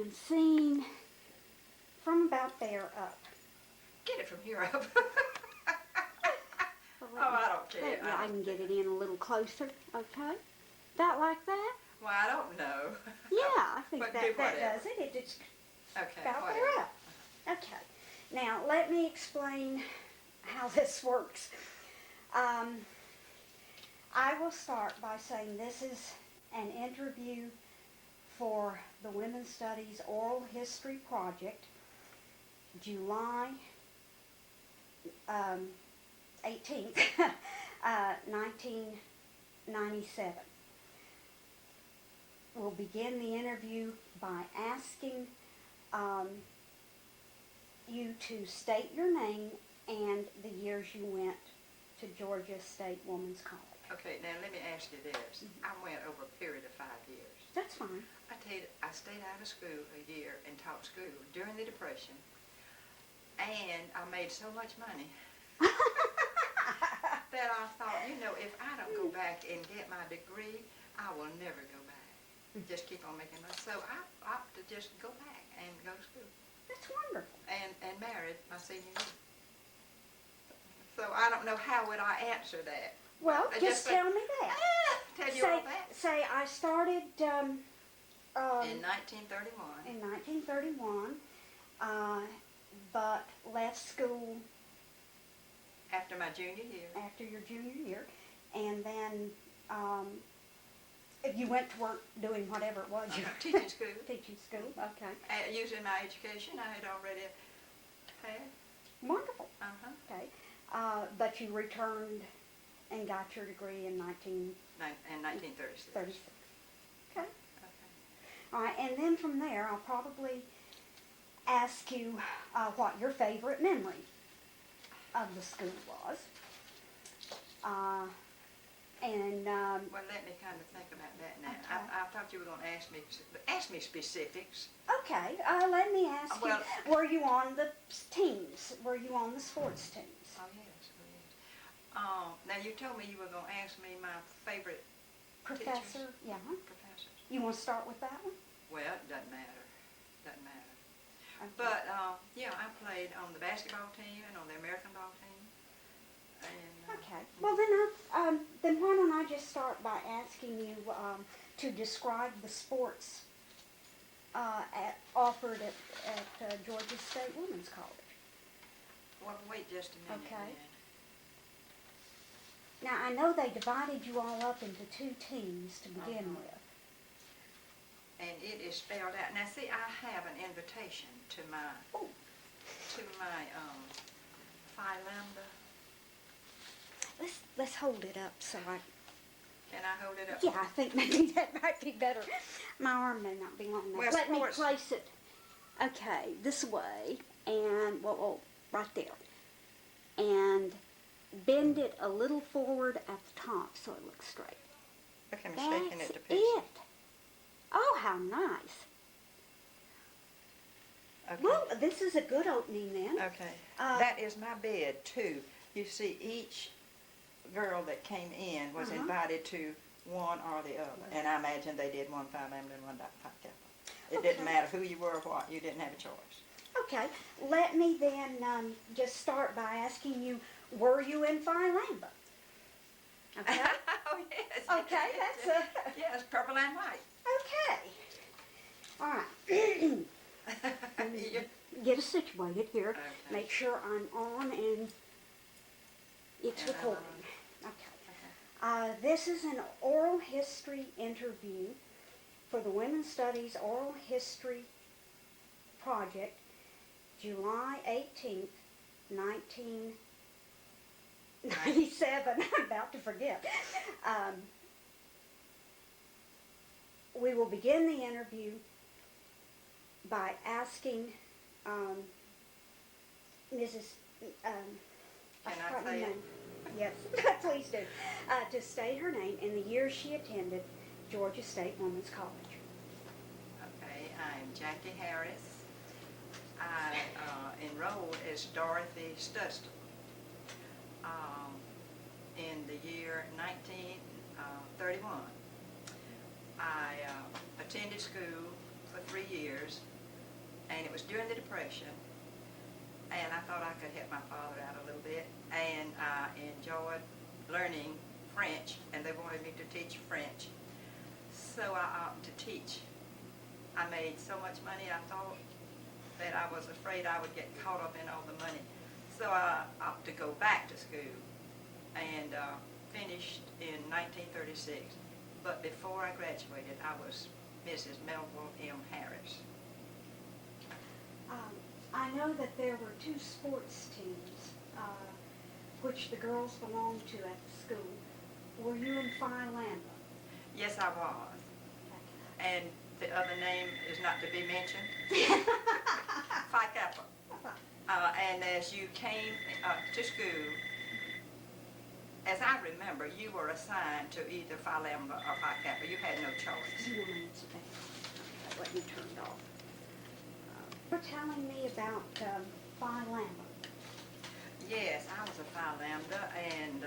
am seen from about there up. Get it from here up. Well, I don't care. I can get it in a little closer, okay? About like that? Well, I don't know. Yeah, I think But that whatever. does it. It's Okay, about whatever. there up. Okay. Now, let me explain how this works. I will start by saying this is an interview for the Women's Studies Oral History Project, July 18th, 1997. We'll begin the interview by asking you to state your name and the years you went to Georgia State Women's College. Okay, now let me ask you this. I went over a period of 5 years. That's fine. I tell you, I stayed out of school a year and taught school during the Depression, and I made so much money that I thought, you know, if I don't go back and get my degree, I will never go back. Just keep on making money. So I opted to just go back and go to school. That's wonderful. And married my senior year. So I don't know how would I answer that. Well, just tell me that. Tell you all that. Say I started In 1931. in 1931, but left school After my junior year. after your junior year, and then you went to work doing whatever it was. Teaching school. Teaching school, okay. Using my education I had already had. Wonderful. Uh-huh. Okay. But you returned and got your degree in 1936. 1936. Okay. Okay. All right, and then from there, I'll probably ask you what your favorite memory of the school was. Well, let me kind of think about that now. Okay. I thought you were going to ask me specifics. Okay, let me ask Well- you, were you on the teams? Were you on the sports teams? Oh, yes. Now, you told me you were going to ask me my favorite Professor? teachers. Yeah. Professors. You want to start with that one? Well, it doesn't matter. Doesn't matter. Okay. But, yeah, I played on the basketball team and on the American ball team. And, Okay. Well, then why don't I just start by asking you to describe the sports offered at Georgia State Women's College. Well, wait just a minute. Okay. Then. Now, I know they divided you all up into two teams to begin with. And it is spelled out. Now, see, I have an invitation to my Phi Lambda. Let's hold it up so I... Can I hold it up? Yeah, I think maybe that might be better. My arm may not be long enough. Well, Let me sports- place it, okay, this way, and, well, right there. And bend it a little forward at the top so it looks straight. Look, I'm shaking it That's to pieces. it. Oh, how nice. Okay. Well, this is a good opening then. Okay. Uh, That is my bed, too. You see, each girl that came in was Uh-huh. invited to one or the other. And I imagine they did one Phi Lambda and one Phi Kappa. It Okay. didn't matter who you were or what. You didn't have a choice. Okay, let me then just start by asking you, were you in Phi Lambda? Okay. Oh, yes. Okay, yes, that's Yes, purple and white. Okay. All right. You- Get us situated here. Okay. Make sure I'm on and it's And I'm recording. Okay. This is an oral history interview for the Women's Studies Oral History Project, July 18th, 1997. I'm about to forget. We will begin the interview by asking Mrs. Can I say it? Yes, please do. To state her name and the year she attended Georgia State Women's College. Okay, I'm Jackie Harris. I enrolled as Dorothy Studstill in the year 1931. I attended school for 3 years, and it was during the Depression, and I thought I could help my father out a little bit, and I enjoyed learning French, and they wanted me to teach French. So I opted to teach. I made so much money, I thought that I was afraid I would get caught up in all the money. So I opted to go back to school and finished in 1936. But before I graduated, I was Mrs. Melville M. Harris. I know that there were 2 sports teams, which the girls belonged to at the school. Were you in Phi Lambda? Yes, I was. And the other name is not to be mentioned. Phi Kappa. And as you came to school, as I remember, you were assigned to either Phi Lambda or Phi Kappa. You had no choice. You want to answer that? Let me turn it off. You're telling me about Phi Lambda. Yes, I was a Phi Lambda, and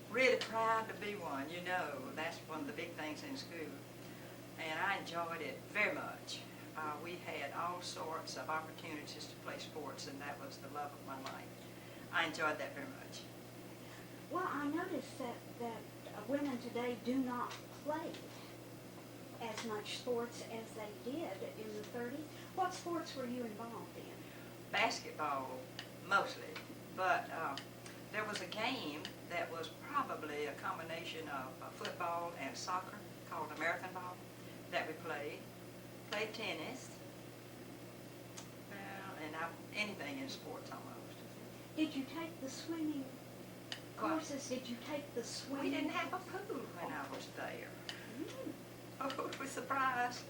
really proud to be one. You know, that's one of the big things in school. And I enjoyed it very much. We had all sorts of opportunities to play sports, and that was the love of my life. I enjoyed that very much. Well, I noticed that women today do not play as much sports as they did in the 30s. What sports were you involved in? Basketball, mostly. But there was a game that was probably a combination of football and soccer called American ball that we played. Played tennis. Well, and anything in sports almost. Did you take the swimming courses? Did you take the swimming? We didn't have a pool when I was there. Oh, it was a surprise.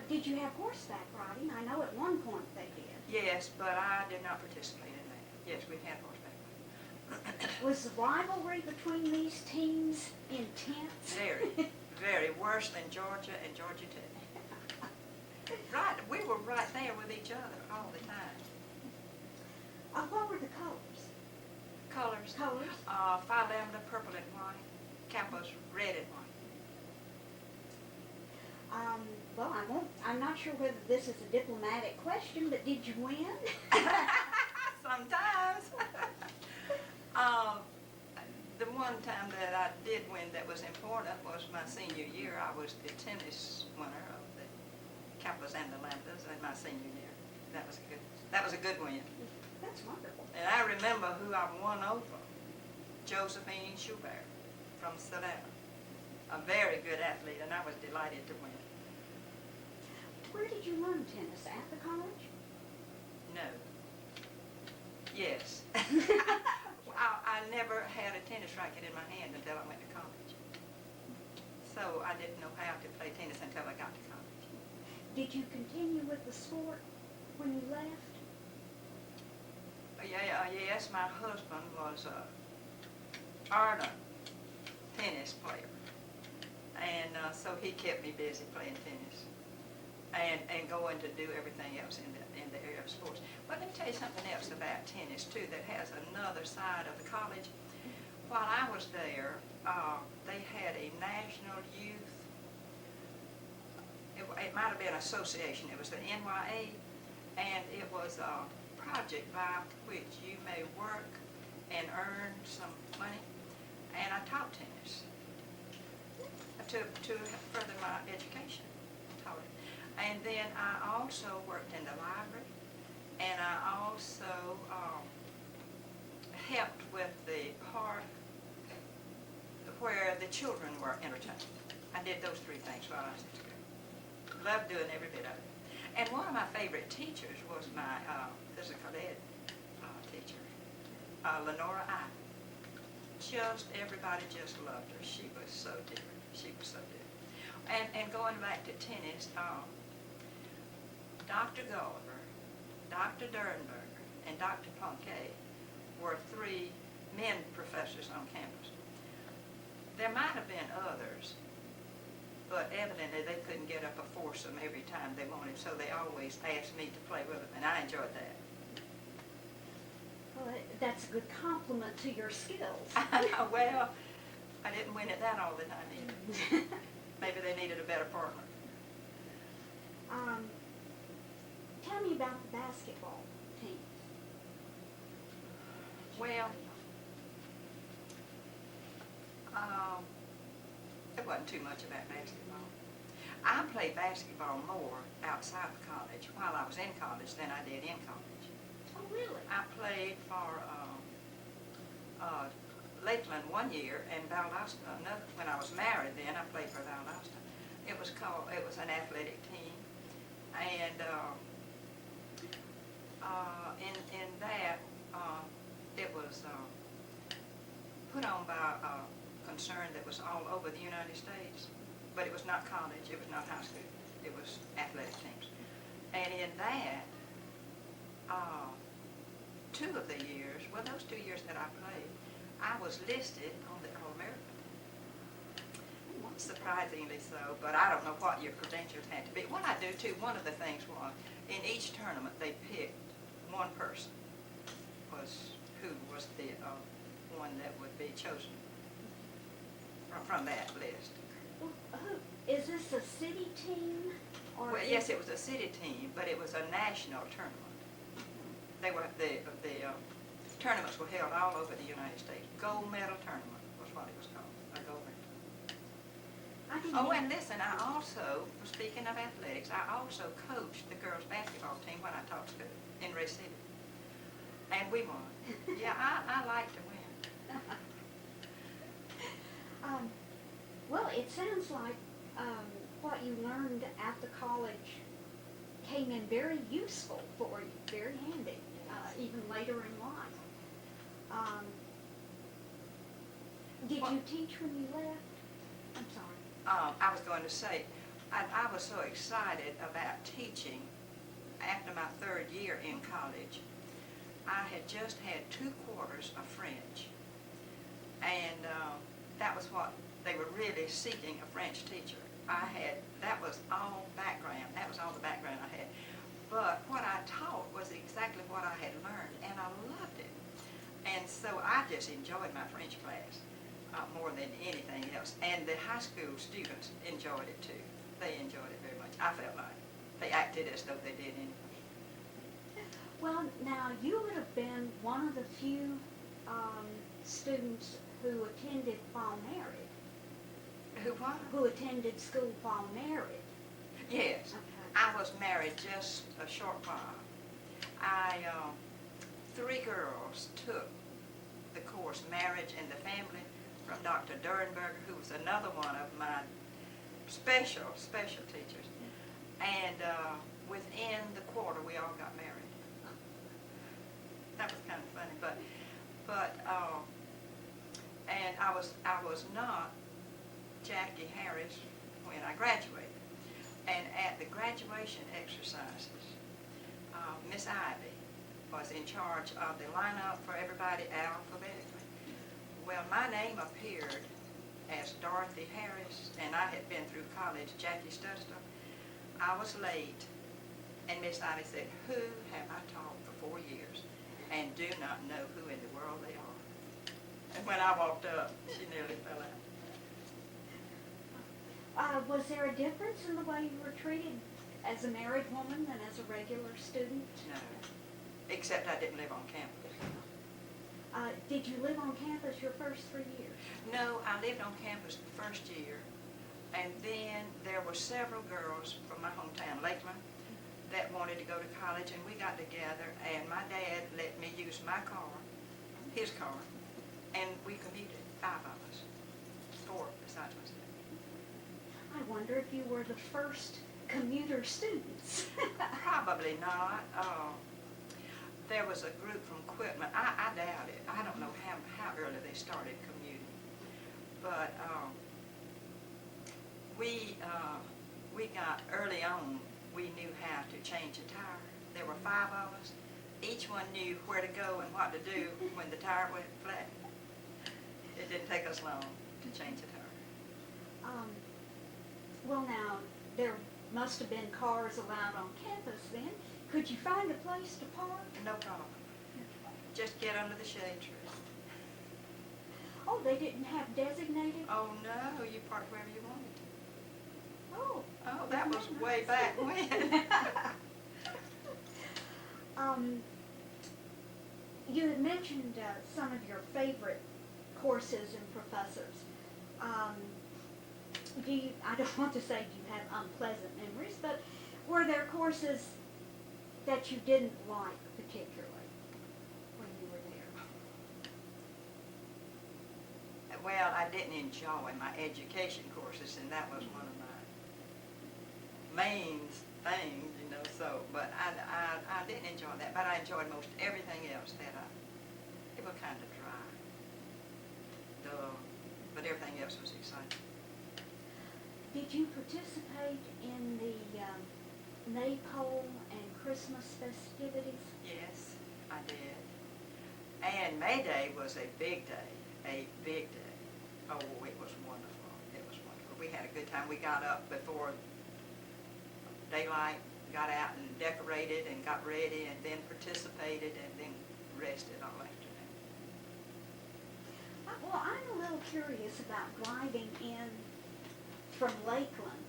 Did you have horseback riding? I know at one point they did. Yes, but I did not participate in that. Yes, we had horseback riding. Was the rivalry between these teams intense? Very, very. Worse than Georgia and Georgia Tech. Right, we were right there with each other all the time. What were the colors? Colors? Colors? Phi Lambda, purple and white. Kappa's red and white. Well, I'm not sure whether this is a diplomatic question, but did you win? Sometimes. The one time that I did win that was important was my senior year. I was the tennis winner of the Kappas and the Lambdas in my senior year. That was a good win. That's wonderful. And I remember who I won over. Josephine Schubert from Savannah. A very good athlete, and I was delighted to win. Where did you learn tennis? At the college? No. Yes. I never had a tennis racket in my hand until I went to college. So I didn't know how to play tennis until I got to college. Did you continue with the sport when you left? Yes, my husband was an ardent tennis player. And so he kept me busy playing tennis and going to do everything else in the area of sports. But let me tell you something else about tennis, too, that has another side of the college. While I was there, they had a national youth, it might have been an association, it was the NYA, and it was a project by which you may work and earn some money, and I taught tennis to further my education. Taught it. And then I also worked in the library, and I also helped with the part where the children were entertained. I did those 3 things while I was in school. Loved doing every bit of it. And one of my favorite teachers was my physical ed teacher, Lenora I. Everybody just loved her. She was so different. She was so different. And going back to tennis, Dr. Gulliver, Dr. Dernberger, and Dr. Ponkey were 3 men professors on campus. There might have been others, but evidently they couldn't get up a foursome every time they wanted, so they always asked me to play with them, and I enjoyed that. Well, that's a good compliment to your skills. Well, I didn't win at that all the time either. Maybe they needed a better partner. Um, Tell me about the basketball team. Well, it wasn't too much about basketball. I played basketball more outside of college while I was in college than I did in college. Oh, really? I played for Lakeland one year and Valdosta another. When I was married then, I played for Valdosta. It was an athletic team. And in that, it was put on by a concern that was all over the United States. But it was not college, it was not high school, it was athletic teams. And in that, 2 of the years, well, those 2 years that I played, I was listed on the All-American. Surprisingly so, but I don't know what your credentials had to be. What I do too, one of the things was, in each tournament they picked one person who was the one that would be chosen from that list. Well, is this a city team? Or Well, yes, it was a city team, but it was a national tournament. They were the tournaments were held all over the United States. Gold medal tournament was what it was called, a gold medal. Oh, and listen, I also, speaking of athletics, I also coached the girls' basketball team when I taught school in Ray City. And we won. Yeah, I like to win. Well, it sounds like what you learned at the college came in very useful for you, very handy, even later in life. Did you teach when you left? I'm sorry. I was going to say, I was so excited about teaching after my 3rd year in college. I had just had 2 quarters of French, and that was what they were really seeking, a French teacher. That was all background, that was all the background I had. But what I taught was exactly what I had learned, and I loved it. And so I just enjoyed my French class more than anything else. And the high school students enjoyed it too. They enjoyed it very much. I felt like they acted as though they did anyway. Well, now, you would have been one of the few students who attended while married. Who what? Who attended school while married. Yes. Okay. I was married just a short while. 3 girls took the course Marriage and the Family from Dr. Durenberger, who was another one of my special teachers. And within the quarter, we all got married. That was kind of funny, and I was not Jackie Harris when I graduated. And at the graduation exercises, Miss Ivy was in charge of the lineup for everybody alphabetically. Well, my name appeared as Dorothy Harris, and I had been through college, Jackie Studstill. I was late, and Miss Ivy said, "Who have I taught for 4 years and do not know who in the world they are?" And when I walked up, she nearly fell out. Was there a difference in the way you were treated as a married woman than as a regular student? No, except I didn't live on campus. Did you live on campus your first 3 years? No, I lived on campus the first year, and then there were several girls from my hometown, Lakeland, that wanted to go to college, and we got together, and my dad let me use my car, his car, and we commuted, 5 of us, 4 besides myself. I wonder if you were the first commuter students. Probably not. There was a group from Quitman. I doubt it. I don't know how early they started commuting. But we got early on, we knew how to change a tire. There were 5 of us. Each one knew where to go and what to do when the tire went flat. It didn't take us long to change a tire. Well, now, there must have been cars allowed on campus then. Could you find a place to park? No problem. Just get under the shade tree. Oh, they didn't have designated? Oh, no, you parked wherever you wanted to. Oh. Oh, that was isn't way way back when. You had mentioned some of your favorite courses and professors. I don't want to say you have unpleasant memories, but were there courses that you didn't like particularly when you were there? Well, I didn't enjoy my education courses, and that was one of my main things, you know, so, but I didn't enjoy that, but I enjoyed most everything else it was kind of dry, but everything else was exciting. Did you participate in the Maypole and Christmas festivities? Yes, I did. And May Day was a big day, a big day. Oh, it was wonderful. It was wonderful. We had a good time. We got up before daylight, got out and decorated and got ready and then participated and then rested all afternoon. Well, I'm a little curious about driving in from Lakeland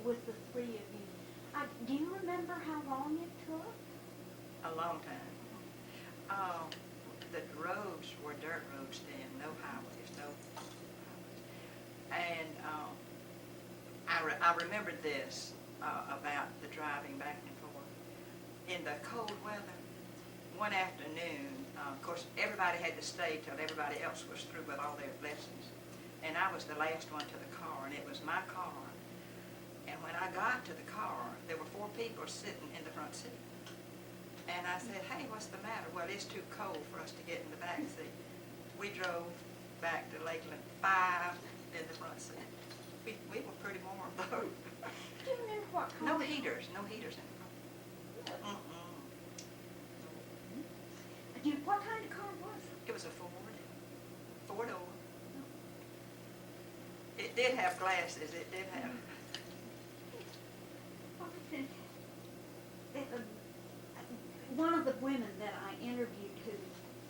with the three of you. Do you remember how long it took? A long time. The roads were dirt roads then, no highways, no highways. And I remembered this about the driving back and forth. In the cold weather, one afternoon, of course, everybody had to stay till everybody else was through with all their lessons. And I was the last one to the car, and it was my car. And when I got to the car, there were 4 people sitting in the front seat. And I said, hey, what's the matter? Well, it's too cold for us to get in the back seat. We drove back to Lakeland, 5 in the front seat. We were pretty warm, though. Do you remember what kind No of heaters in the front. What kind of car was it? It was a four-door. It did have glasses. It did have. One of the women that I interviewed who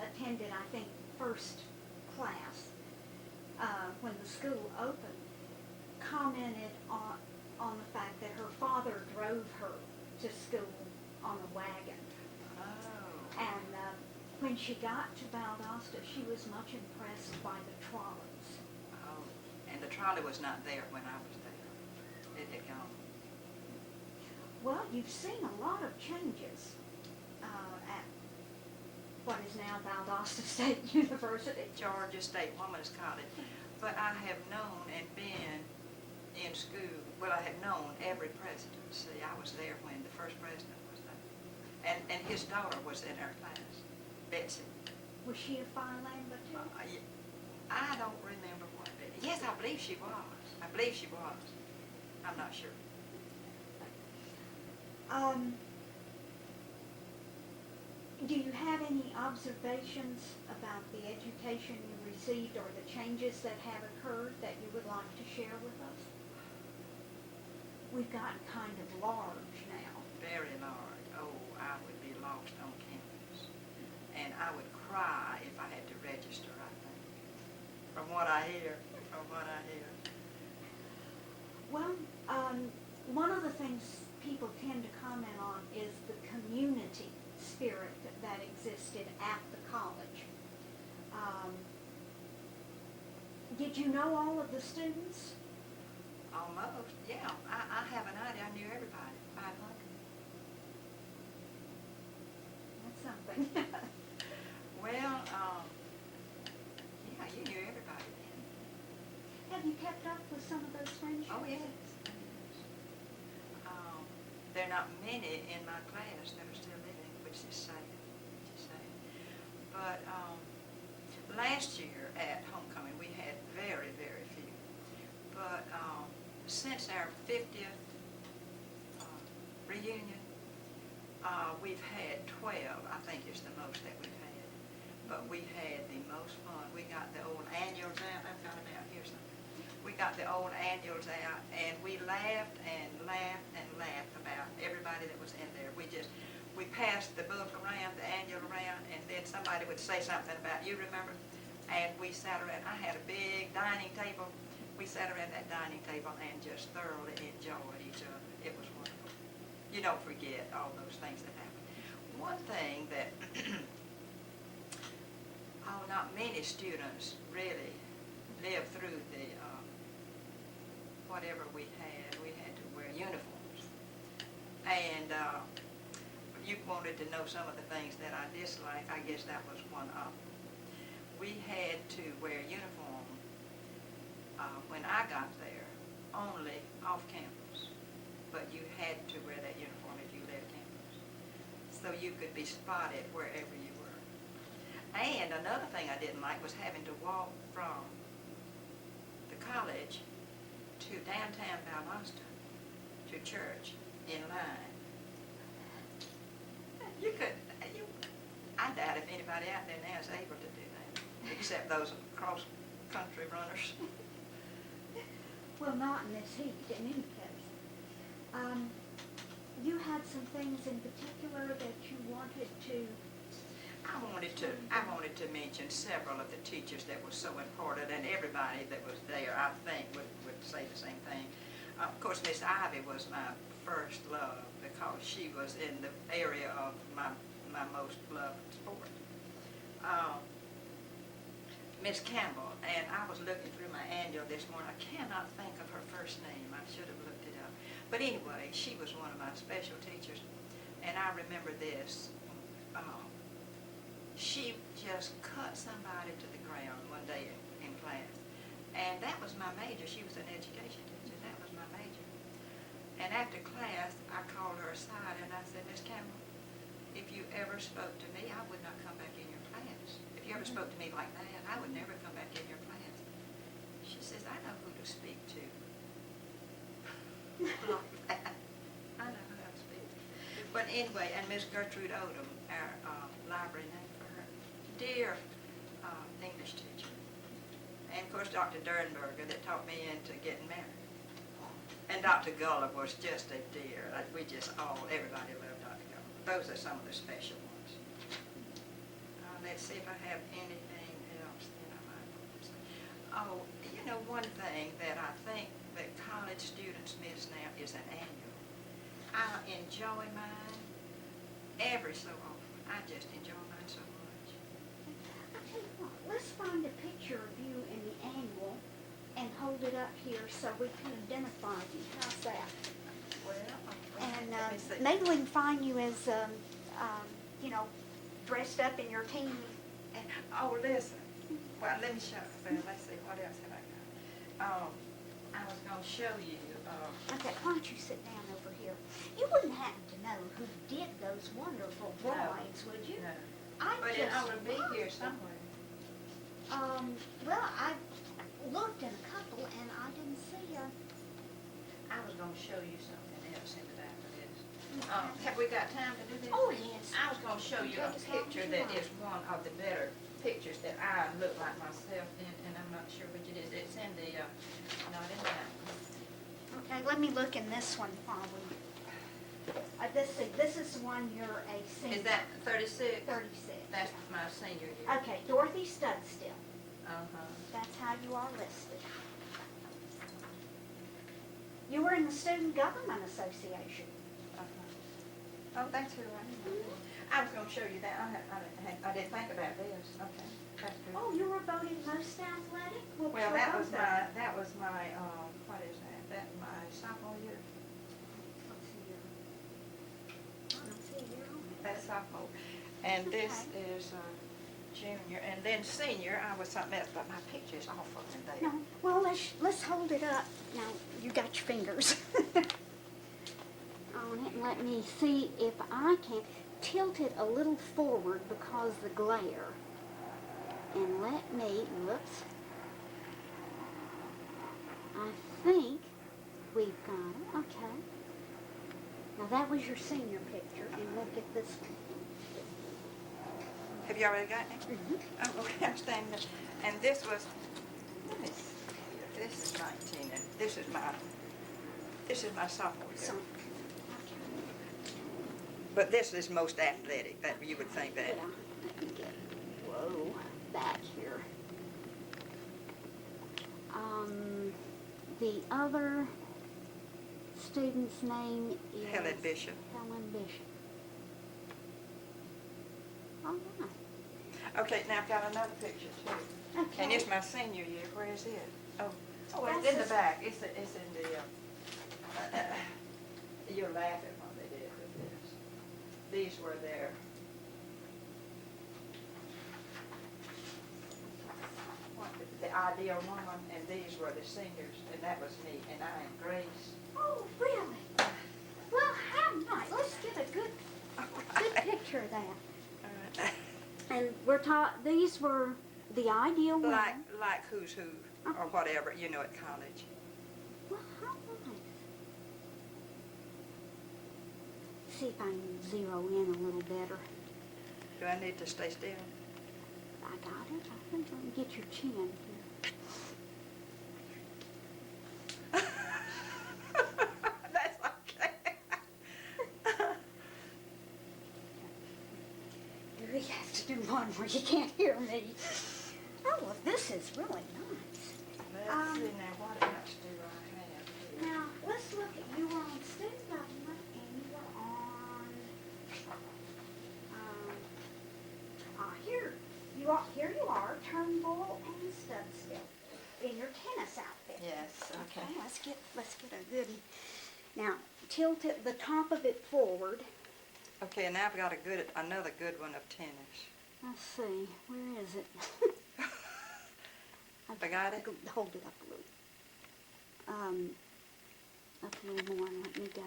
attended, I think, first class when the school opened, commented on the fact that her father drove her to school on a wagon. Oh. And when she got to Valdosta, she was much impressed by the trolleys. Oh. And the trolley was not there when I was there. It had gone. Well, you've seen a lot of changes at what is now Valdosta State University. Georgia State Women's College. But I have known and been in school, well, I have known every president. See, I was there when the first president was there. And his daughter was in our class, Betsy. Was she a Phi Lambda too? I don't remember what. Yes, I believe she was. I believe she was. I'm not sure. Do you have any observations about the education you received or the changes that have occurred that you would like to share with us? We've gotten kind of large now. Very large. Oh, I would be lost on campus. And I would cry if I had to register, I think. From what I hear. Well, one of the things people tend to comment on is the community spirit that existed at the college. Did you know all of the students? Almost, yeah. I have an idea. I knew everybody. 500. That's something. Well, yeah, you knew everybody then. Have you kept up with some of those friendships? Oh, yes. There are not many in my class that are still living, which is sad. But last year at homecoming, we had very, very few. But since our 50th reunion, we've had 12, I think is the most that we've had. But we had the most fun. We got the old annuals out. I've got them out here somewhere. We got the old annuals out, and we laughed and laughed and laughed about everybody that was in there. We passed the book around, the annual around, and then somebody would say something about, you remember? And we sat around. I had a big dining table. we sat around that dining table and just thoroughly enjoyed each other. It was wonderful. You don't forget all those things that happened. One thing that, not many students really lived through the, whatever we had to wear uniforms. And you wanted to know some of the things that I disliked. I guess that was one of them. We had to wear uniform when I got there, only off campus. But you had to wear that uniform if you left campus. So you could be spotted wherever you were. And another thing I didn't like was having to walk from the college to downtown Valdosta to church in line. I doubt if anybody out there now is able to do that, except those cross-country runners. Well, not in this heat, in any case. You had some things in particular that you wanted to... I wanted to mention several of the teachers that were so important, and everybody that was there, I think, would say the same thing. Of course, Miss Ivy was my first love because she was in the area of my most loved sport. Miss Campbell, and I was looking through my annual this morning. I cannot think of her first name. I should have looked it up. But anyway, she was one of my special teachers, and I remember this. She just cut somebody to the ground one day in class, and that was my major. She was an education teacher. That was my major. And after class, I called her aside and I said, Miss Campbell, if you ever spoke to me, I would not come back in your class. If you ever spoke to me like that, I would never come back in your class. She says, I know who to speak to. Like that. I know who to speak to. But anyway, and Miss Gertrude Odom, our library name for her, dear English teacher. And of course, Dr. Dernberger that taught me into getting married. And Dr. Gullib was just a dear. Everybody loved Dr. Gullib. Those are some of the special ones. Let's see if I have anything else that I might want to say. Oh, you know, one thing that I think that college students miss now is an annual. I enjoy mine every so often. I just enjoy mine so much. I tell you what, let's find a picture of you in the annual and hold it up here so we can identify you. How's that? Well, And let me see. maybe we can find you as, you know, dressed up in your team. And, oh, listen. Well, let me show. Well, let's see. What else have I got? I was going to show you. Okay, why don't you sit down over here? You wouldn't happen to know who did those wonderful drawings, would you? No. I But it just ought to be loved here them. somewhere. Well, I looked in a couple and I didn't see a... I was going to show you something else in the back of this. Have we got time to do this? Oh, yes. I was going to show you a Take as long as picture you that want. is one of the better pictures that I look like myself in, and I'm not sure which it is. It's in the, not in that one. Okay, let me look in this one while we... Let's see, this is the one you're a senior. Is that 36? 36. That's my senior year. Okay, Dorothy Studstill. Uh-huh. That's how you are listed. You were in the Student Government Association. Uh-huh. Oh, that's who I am. I was going to show you that. I didn't think about this. Okay, that's good. Oh, you were voted most athletic? What Well, your that was vote? my, what is that? That my sophomore year? Let's see here. I don't see here on it. That's sophomore. And this is junior. And then senior, I was something else, but my picture's awful in there. No, well, let's hold it up. Now, you got your fingers on it, and let me see if I can tilt it a little forward because the glare. And let me, whoops. I think we've got it. Okay. Now that was your senior picture, and look at this one. Have you already got it? Mhm. Oh, okay, I'm standing there. And this was, let me see here. This is 19, and this is my sophomore year. So, But this is most athletic, that you would think that. yeah, let me get, whoa, back here. the other student's name is Helen Bishop. Helen Bishop. All right. Okay, now I've got another picture too. Okay. And it's my senior year. Where is it? Oh, it's That's in the his- back. It's in the. You're laughing when they did with this. These were their. The ideal woman, and these were the seniors, and that was me, and I am Grace. Oh, really? Well, how nice. Let's get a good picture of that. And we're taught these were the ideal women. Like who's who, or whatever, you know, at college. Well, how nice. See if I can zero in a little better. Do I need to stay still? I got it. I think I can get your chin here. That's okay. We have to do one where you can't hear me. Oh, well, this is really nice. Let's see now, what else do I have here? Now, let's look at, you were on student government and you were on, here you are, Turnbull and Studstill in your tennis outfit. Yes, okay. Let's get a good, now, tilt it, the top of it forward. Okay, and now I've got another good one of tennis. Let's see, where is it? I got it? Hold it up a little. Up a little more, let me go.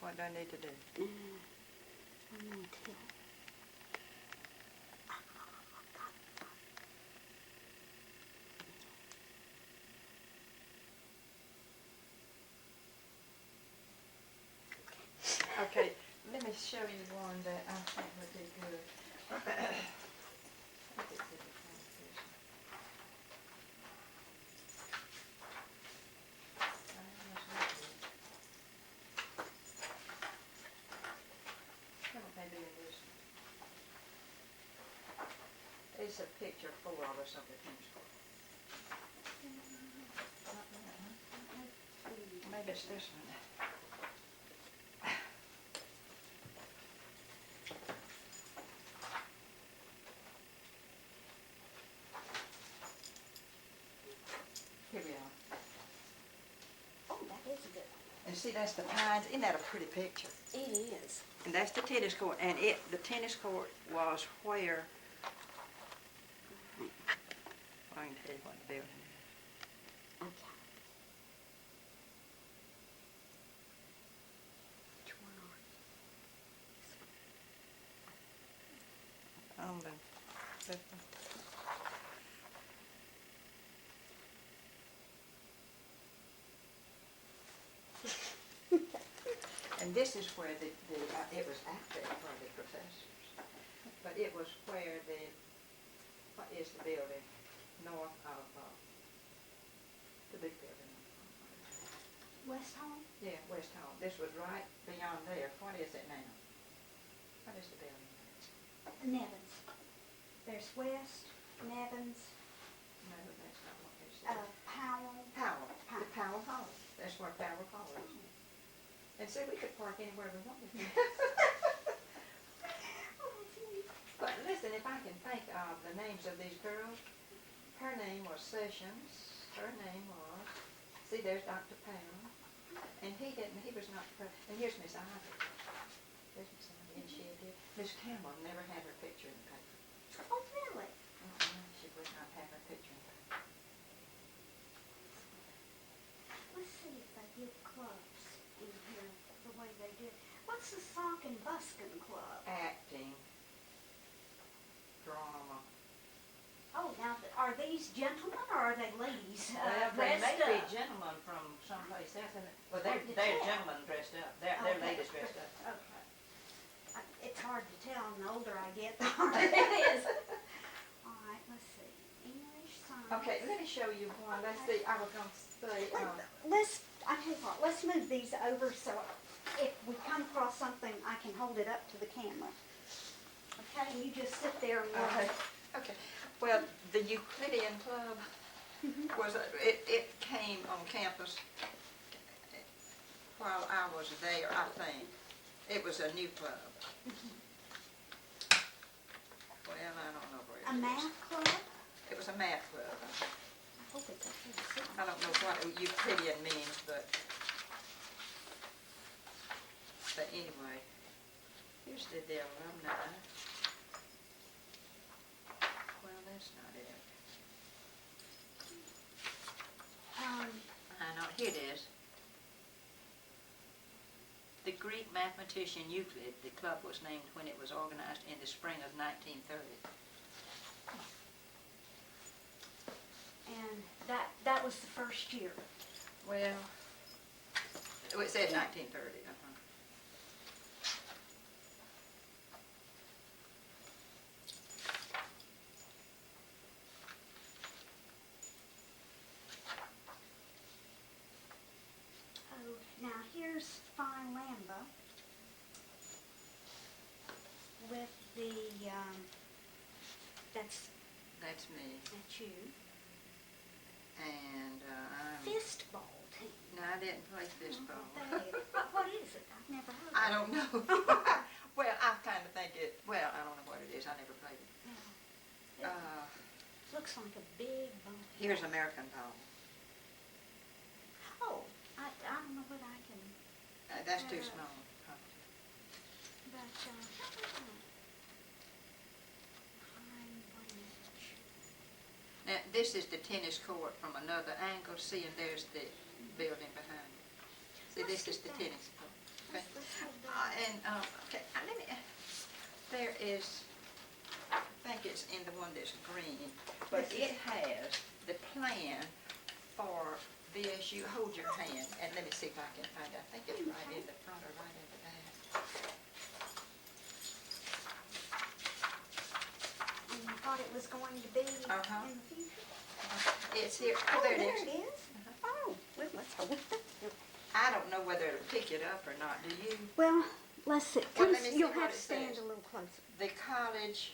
What do I need to do? I'm gonna tilt. Okay, let me show you one that I think would be good. It's a picture of 4 of us on the tennis court. Maybe it's this one. Here we are. Oh, that is a good And see, that's the pines. Isn't that a pretty picture? one. It is. And that's the tennis court. And the tennis court was where, I can tell you what the building is. Okay. On the, this one. And this is where it was active for the professors, but it was where what is the building north of the big building? West Hall? Yeah, West Hall. This was right beyond there. What is it now? What is the building? Nevins. There's West, Nevins, No, that's not what it is. Powell. Powell. The Powell Hall. That's where Powell Hall is. And see, we could park anywhere we wanted to. But listen, if I can think of the names of these girls, her name was Sessions. Her name was, see, there's Dr. Powell. And he was not, and here's Miss Ivy. There's Miss Ivy, and she did. Miss Campbell never had her picture in the paper. Oh, really? She would not have her picture in the paper. Let's see if they give clubs in here the way they did. What's the Sock and Buskin Club? Acting, drama. Oh, now, are these gentlemen or are they ladies? Well, they may dressed be up? gentlemen from someplace else. Well, Hard to they're tell. gentlemen dressed up. They're Okay. ladies dressed up. Okay. It's hard to tell, and the older I get, the harder it is. All right, let's see. English, science. Okay, let me show you one. Let's see, I was gonna say, I tell you what, let's move these over so if we come across something, I can hold it up to the camera. Okay, you just sit there and look. okay. Well, the Euclidean Club, was, it came on campus while I was there, I think. It was a new club. Well, I don't know where it A is. math club? It was a math club. I hope it's up there. I don't know what Euclidean means, but anyway, here's the alumni. Well, that's not it. I know, here it is. The Greek mathematician Euclid, the club was named when it was organized in the spring of 1930. And that was the first year. Well, it said 1930. Oh, now here's Phi Lambda with the, that's me. you. And I'm... Fistball team. No, I didn't play fistball. What is it? I've never heard of it. I don't know. Well, I kind of think it, well, I don't know what it is. I never played it. Yeah. Looks like a big ball. Here's American ball. Oh, I don't know what I can, That's too small. but, Now, this is the tennis court from another angle. See, and there's the building behind it. See, this is the tennis court. Okay. Okay, let me, there is, I think it's in the one that's green, but it has the plan for VSU. Hold your hand, and let me see if I can find it. I think it's right in the front or right in the back. and you thought it was going to be Uh-huh. in the future? It's here. Oh, there it there is. it is. Oh, well, let's hold it. I don't know whether it'll pick it up or not. Do you? Well, let's see. Well, let me see You'll what have it to stand says. a little closer. The college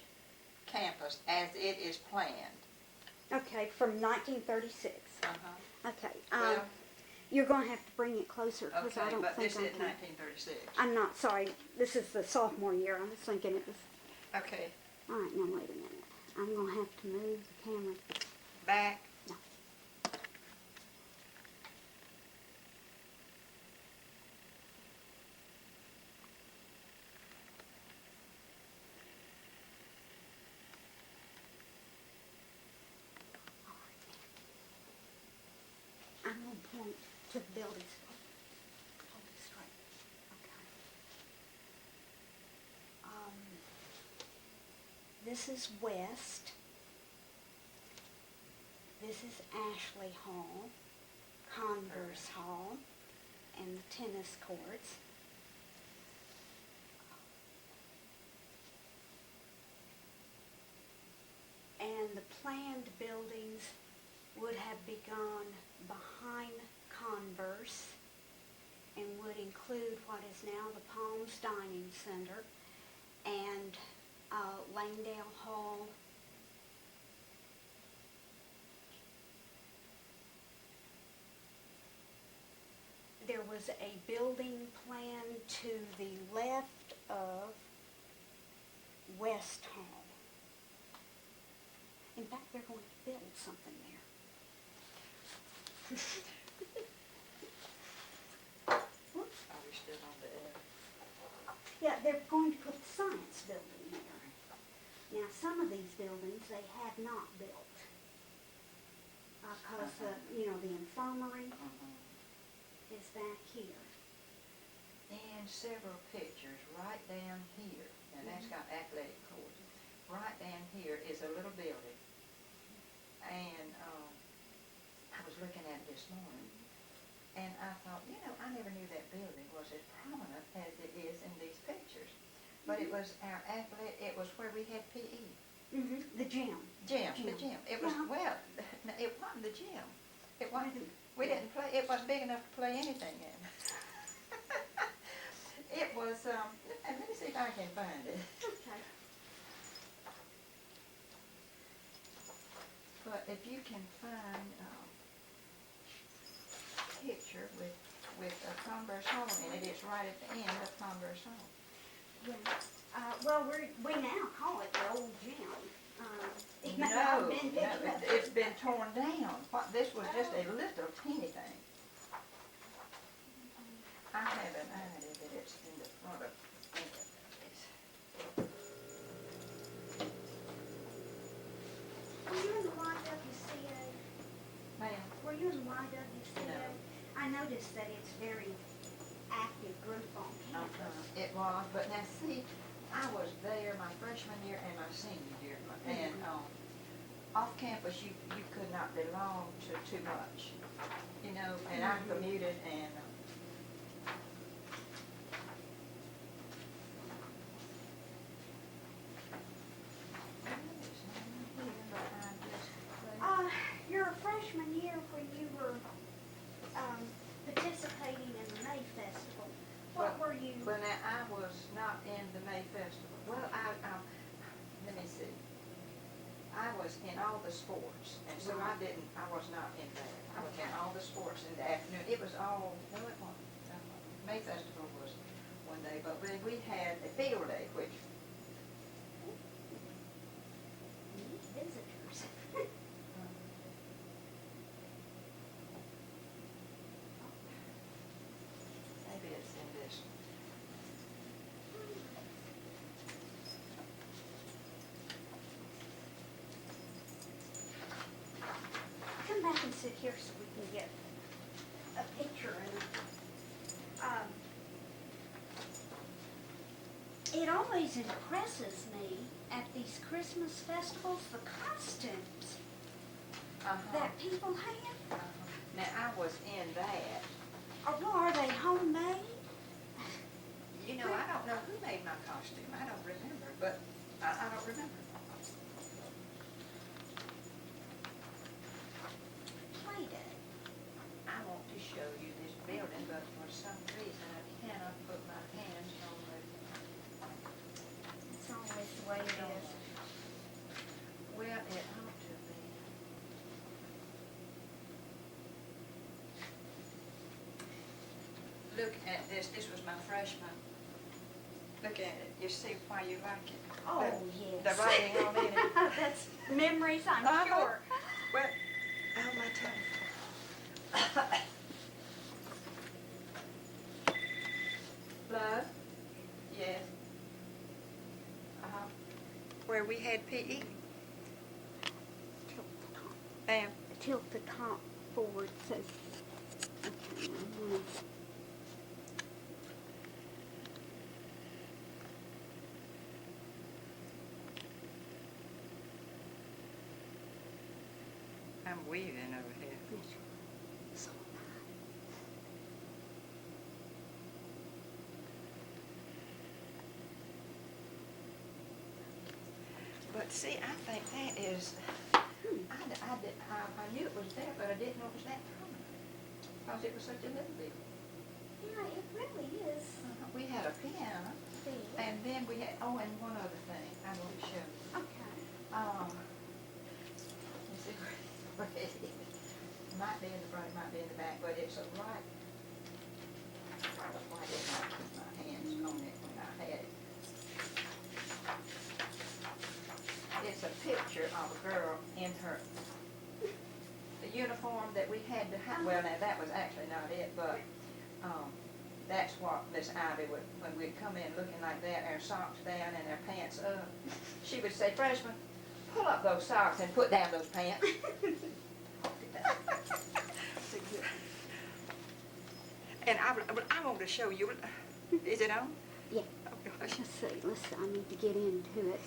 campus as it is planned. Okay, from 1936. Uh-huh. Okay. Well, You're going to have to bring it closer because I okay, don't but think this I is can. 1936. I'm not sorry. This is the sophomore year. I was thinking it was. Okay, All right, now wait a minute. I'm going to have to move the camera. back. No. I'm going to point to the buildings. Hold it straight. Okay. This is West. This is Ashley Hall, Converse Hall, and the tennis courts. And the planned buildings would have begun behind Converse and would include what is now the Palms Dining Center and Langdale Hall. There was a building plan to the left of West Hall. In fact, they're going to build something there. Whoops. Are we still on the air? Yeah, they're going to put the science building there. Now, some of these buildings they have not built. Because, you know, the infirmary is back here. And several pictures right down here, and that's got athletic courts. Right down here is a little building. And I was looking at it this morning, and I thought, you know, I never knew that building was as prominent as it is in these pictures. But it was our athletic, it was where we had PE. The gym. The gym. It was, Yeah. well, it wasn't the gym. It wasn't, we didn't play, it wasn't big enough to play anything in. It was, and let me see if I can find it. Okay. But if you can find a picture with Converse Hall in it. It's right at the end of Converse Hall. Yeah. Well, we now call it the old gym. It may not have been picked up. It's been torn down. This was just a little teeny thing. I have an idea that it's in the front of this. Were you in the YWCA? Ma'am? Were you in the YWCA? No. I noticed that it's very active group on campus. It was, but now see, I was there my freshman year and my senior year, and off campus you could not belong to too much, you know. And I commuted, and Your freshman year when you were participating in the May Festival, what were you? Well, now I was not in the May Festival. Well, let me see. I was in all the sports, and so I was not in that. I was in all the sports in the afternoon. It was all, no, it wasn't. May Festival was one day, but we had a field day, which Visitors. maybe it's in this. Come back and sit here so we can get a picture. And it always impresses me at these Christmas festivals, the costumes that people have. Now, I was in that. Are they homemade? You know, I don't know who made my costume. I don't remember, but I don't remember. Play Day. I want to show you this building, but for some reason I cannot put my hands on the. It's always the way it is. Well, it ought to be. Look at this. This was my freshman. Look at it. You see why you like it? Oh, The yes. writing on it. That's memories, I'm sure. Well, oh, my tongue. Love? Yes. Where we had PE. Ma'am. Tilt the top forward so. Okay, I'm weaving over here. so But see, I think that is, I knew it was there, but I didn't know it was that prominent, because it was such a little bit. yeah, it really is. We had a piano, Big. and then we had, and one other thing I want to show you. Okay. Let's see where it is. It might be in the front, it might be in the back, but it's a right. Why didn't I put my hands on it when I had it? It's a picture of a girl in the uniform that we had to have. Well, now that was actually not it, but that's what Miss Ivy would, when we'd come in looking like that, our socks down and our pants up, she would say, "Freshman, pull up those socks and put down those pants." And I want to show you. Is it on? Yeah. Oh, gosh. Let's see. I need to get into it.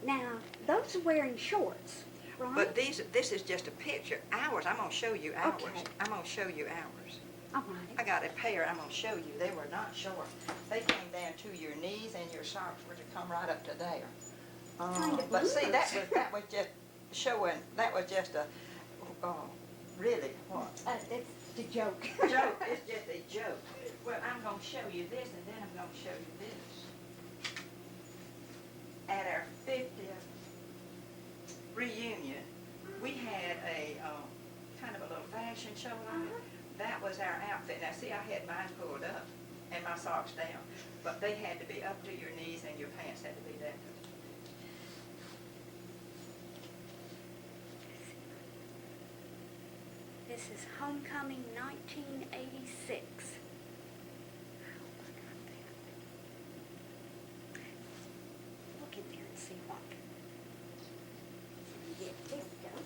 Now, those are wearing shorts, right? But this is just a picture. Ours, I'm going to show you ours. Okay. I'm going to show you ours. All right. I got a pair I'm going to show you. They were not short. They came down to your knees, and your socks were to come right up to there. Kind of But see, that bloomers. was just showing, that was just a, really, what? Did joke. Joke, it's just a joke. Well, I'm gonna show you this, and then I'm gonna show you this. At our 50th reunion, we had a, kind of a little fashion show on it. That was our outfit. Now, see, I had mine pulled up and my socks down, but they had to be up to your knees and your pants had to be down. This is Homecoming 1986. Look in there and see what. Get this done.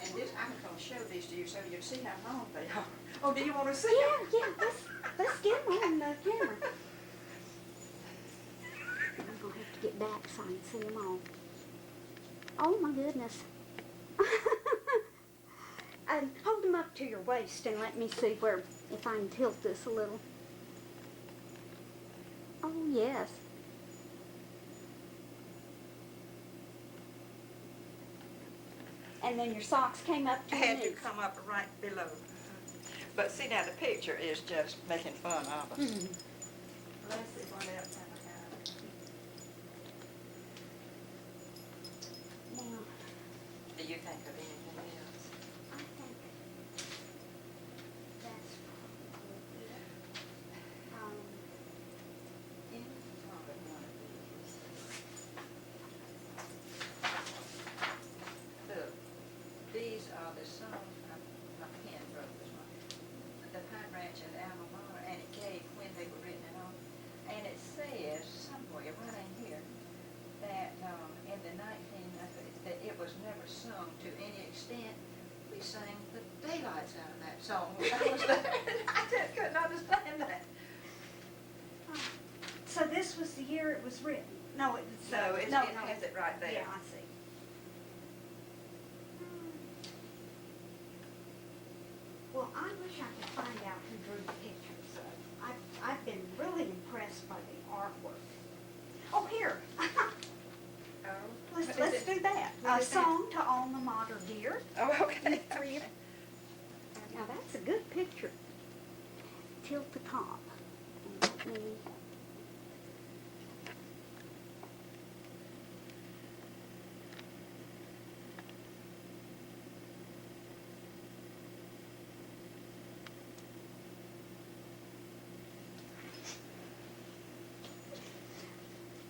And this, I'm gonna show these to you so you can see how long they are. Oh, do you want to see Yeah, them? yeah, let's get them on the camera. I'm gonna have to get back so I can see them all. Oh my goodness. Hold them up to your waist and let me see where, if I can tilt this a little. Oh yes. And then your socks came up to your Had to knees. come up right below. But see now, the picture is just making fun of us. Let's see what else have I got. Now, Do you think of anything else? I think that's probably it. Look, these are the songs, my pen broke this one. The Pine Ranch and Alma Mater, and it gave when they were written and all. And it says somewhere right in here that in the that it was never sung to any extent. We sang the daylights out of that song. I just couldn't understand that. So this was the year it was written? No, it was. No, it has it right there. Yeah, I see. Well, I wish I could find out who drew the pictures. I've been really impressed by the artwork. Oh, here. Oh, Let's do that. What A is that? song to Alma Mater, dear. Oh, okay. Now that's a good picture. Tilt the top. And let me.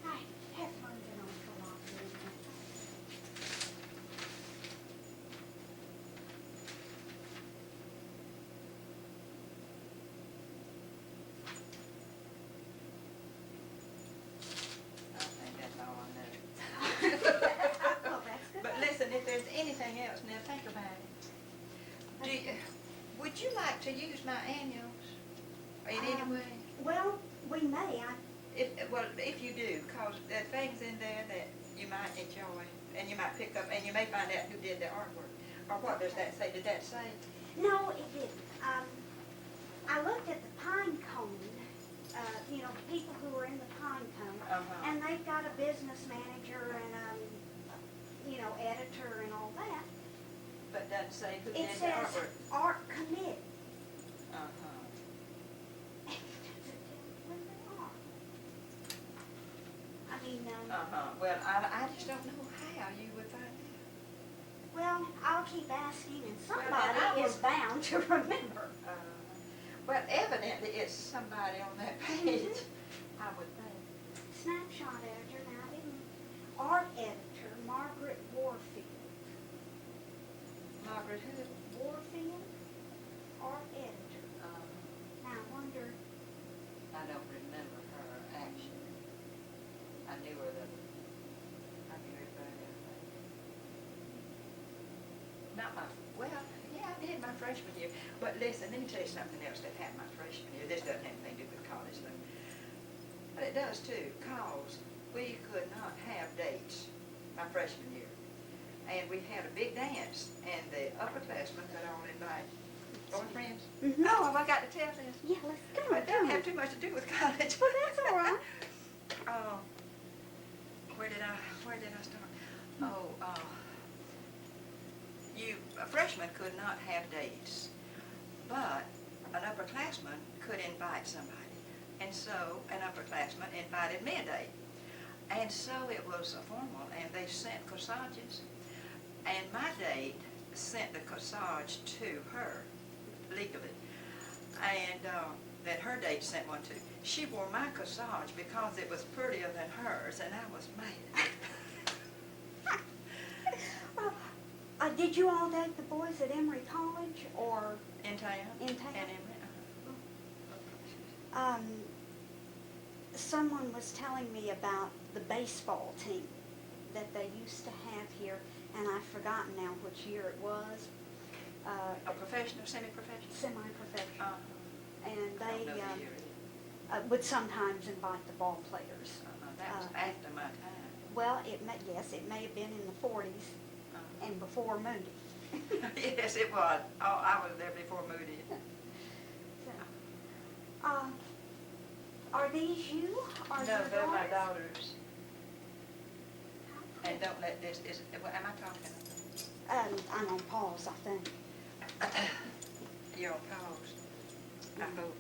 I have headphones in on for a lot of reasons. I think that's all I know. Oh, that's good. But listen, if there's anything else, now think about it. Would you like to use my annuals in any way? Well, we may. If you do, because there are things in there that you might enjoy, and you might pick up, and you may find out who did the artwork. Or what does that say? Did that say? No, it didn't. I looked at the pine cone, the people who were in the pine cone, and they've got a business manager and editor and all that. But doesn't say who It did the says artwork. art committee. Uh-huh. It doesn't tell me when they are. I mean, Well, I just don't know how you would find out. well, I'll keep asking, and Well, somebody then I is bound to remember. Well, evidently it's somebody on that page, I would think. Snapshot editor, now I didn't. Art editor, Margaret Warfield. Margaret who? Warfield, art editor. Now I wonder, I don't remember her actually. I knew her by that. Not my, well, yeah, I did my freshman year. But listen, let me tell you something else that happened my freshman year. This doesn't have anything to do with college though. But it does too, cause we could not have dates my freshman year. And we had a big dance, and the upperclassmen could all invite boyfriends. Mhm. Oh, have I got to tell this? yeah, let's go. It doesn't have too much to do with college. Well, that's all right. Where did I start? Freshmen could not have dates. upperclassman could invite somebody. And so an upperclassman invited me a date. And so it was formal, and they sent corsages. And my date sent the corsage to her, legally. And then her date sent one too. She wore my corsage because it was prettier than hers, and I was mad. Did you all date the boys at Emory College or In town? in town? And in, Someone was telling me about the baseball team that they used to have here, and I've forgotten now which year it was. a professional, semi-professional? Semi-professional. And I don't they know the year it is. would sometimes invite the ball players. That was after my time. Well, it may have been in the 40s and before Moody. Yes, it was. Oh, I was there before Moody. Are these you? Are No, your they're my daughters? daughters. And don't let this, am I talking? I'm on pause, I think. You're on pause. I hope.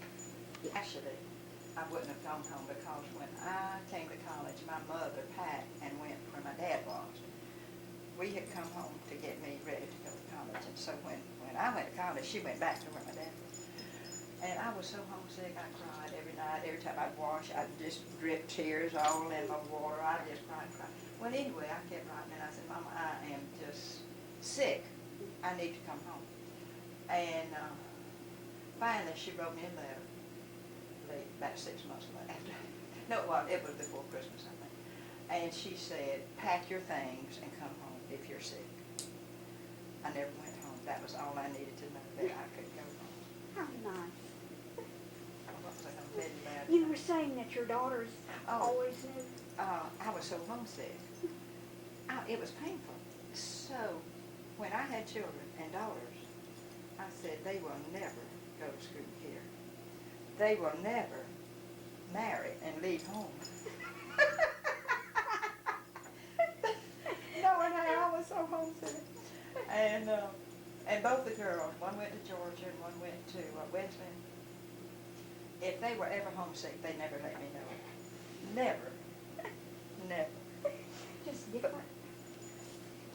Actually, I wouldn't have gone home because when I came to college, my mother packed and went where my dad was. We had come home to get me ready to go to college, and so when I went to college, she went back to where my dad was. And I was so homesick, I cried every night. Every time I'd wash, I'd just drip tears all in my water. I just cried and cried. Well, anyway, I kept writing, and I said, Mama, I am just sick. I need to come home. And finally, she wrote me a letter, late, about 6 months after. No, it was before Christmas, I think. And she said, pack your things and come home if you're sick. I never went home. That was all I needed to know, that I could go home. How nice. What was I going to tell you about? You were saying that your daughters always knew. I was so homesick. It was painful. So when I had children and daughters, I said, they will never go to school here. They will never marry and leave home. Knowing how I was so homesick. And both the girls, one went to Georgia and one went to Wesleyan. If they were ever homesick, they never let me know. Never. Never. Just different.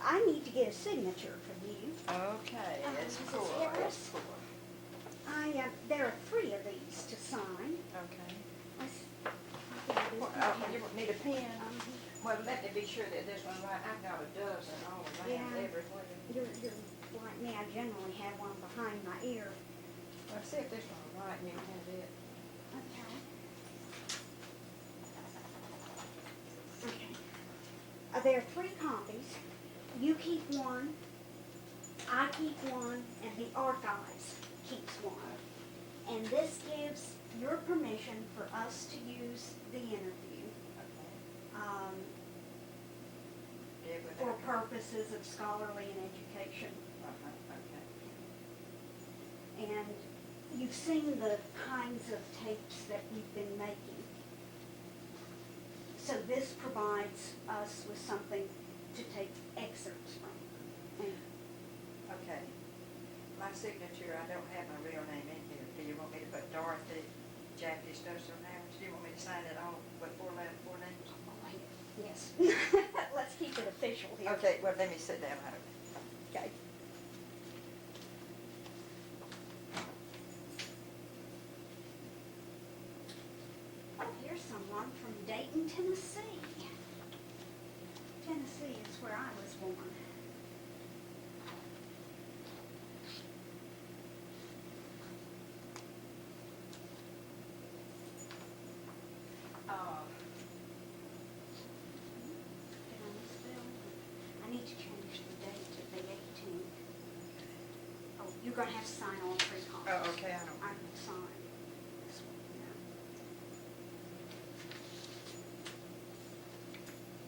I need to get a signature from you. Okay, it's Mrs. cool. Harris? It's cool. There are 3 of these to sign. Okay. You You need a pen? Well, let me be sure that this one right. I've got a dozen all around Yeah. everywhere. You're like me. I generally have one behind my ear. Well, see if this one's right and you can have it. Okay. There are 3 copies. You keep one, I keep one, and the archives keeps one. And this gives your permission for us to use the interview Okay. for purposes of scholarly and education. Okay. And you've seen the kinds of tapes that we've been making. So this provides us with something to take excerpts from. And Okay. My signature, I don't have my real name in here. Do you want me to put Dorothy Studstill now? Do you want me to sign it all with 4 names? yes. Let's keep it official here. Okay, well, let me sit down. Okay. Oh, here's someone from Dayton, Tennessee. Tennessee is where I was born. I need to change the date to the 18th. Oh, you're going to have to sign all 3 copies. Oh, okay, I don't. I can sign this one here.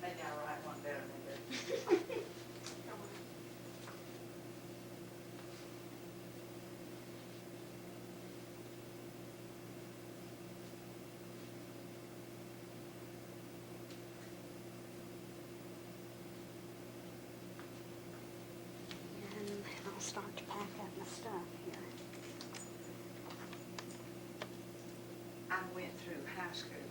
Maybe I'll write one better than this. Go on. And I'll start to pack up my stuff here. I went through high school